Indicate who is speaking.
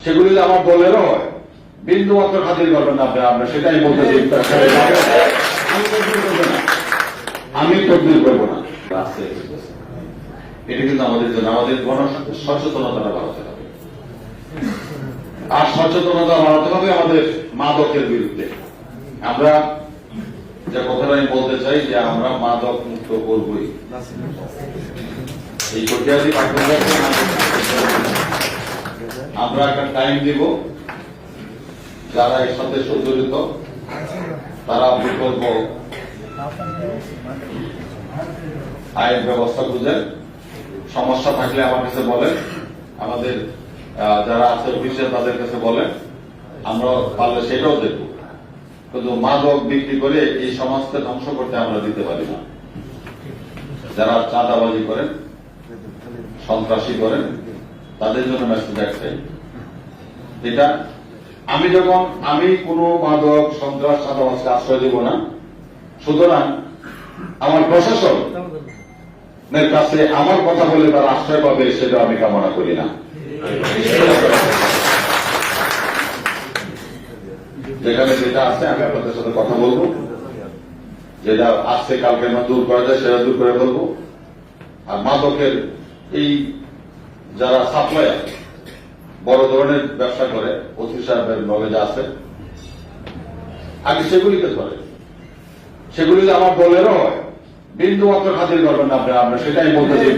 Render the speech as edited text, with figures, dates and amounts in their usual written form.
Speaker 1: সেগুলি আমার দলেরও হয়, বিন্দু মাত্র খাতির করবেন না আপনি। আমরা সেটাই বলতে চাই, আমি তদবির করবো না। এটা কিন্তু আমাদের জন্য, আমাদের গণ সচেতনতাটা বাড়াতে হবে, আর সচেতনতা বাড়াতে হবে আমাদের মাদকের বিরুদ্ধে। আমরা যে কথাটা আমি বলতে চাই যে আমরা মাদক মুক্ত করবই। এই প্রক্রিয়াটি আমরা একটা টাইম দিব, যারা এর সাথে জড়িত তারা বিকল্প আইন ব্যবস্থা বুঝেন। সমস্যা থাকলে আমার কাছে বলেন, আমাদের যারা আছে অফিসে তাদের কাছে বলেন, আমরা পারলে সেটাও দেখব। কিন্তু মাদক বিক্রি করে এই সমাজকে ধ্বংস করতে আমরা দিতে পারি না। যারা চাঁদাবাজি করেন, সন্ত্রাসী করেন, তাদের জন্য মেসেজ একটাই, এটা আমি কোনো মাদক সন্ত্রাস চাঁদাবাজকে আশ্রয় দেব না। সুতরাং আমার প্রশাসনের কাছে আমার কথা বলে তারা আশ্রয় পাবে সেটা আমি কামনা করি না। যেখানে যেটা আছে আমি আপনাদের সাথে কথা বলবো, যেটা আসছে কালকে দূর করা যায় সেটা দূর করে বলবো। আর মাদকের এই যারা সাপ্লায়ার বড় ধরনের ব্যবসা করে, ওসি সাহেবের নলেজ আছে, আগে সেগুলিকে ধরে, সেগুলি আমার দলেরও হয়, বিন্দু মাত্র খাতির করবেন না আপনি। আমরা সেটাই বলতে চাই,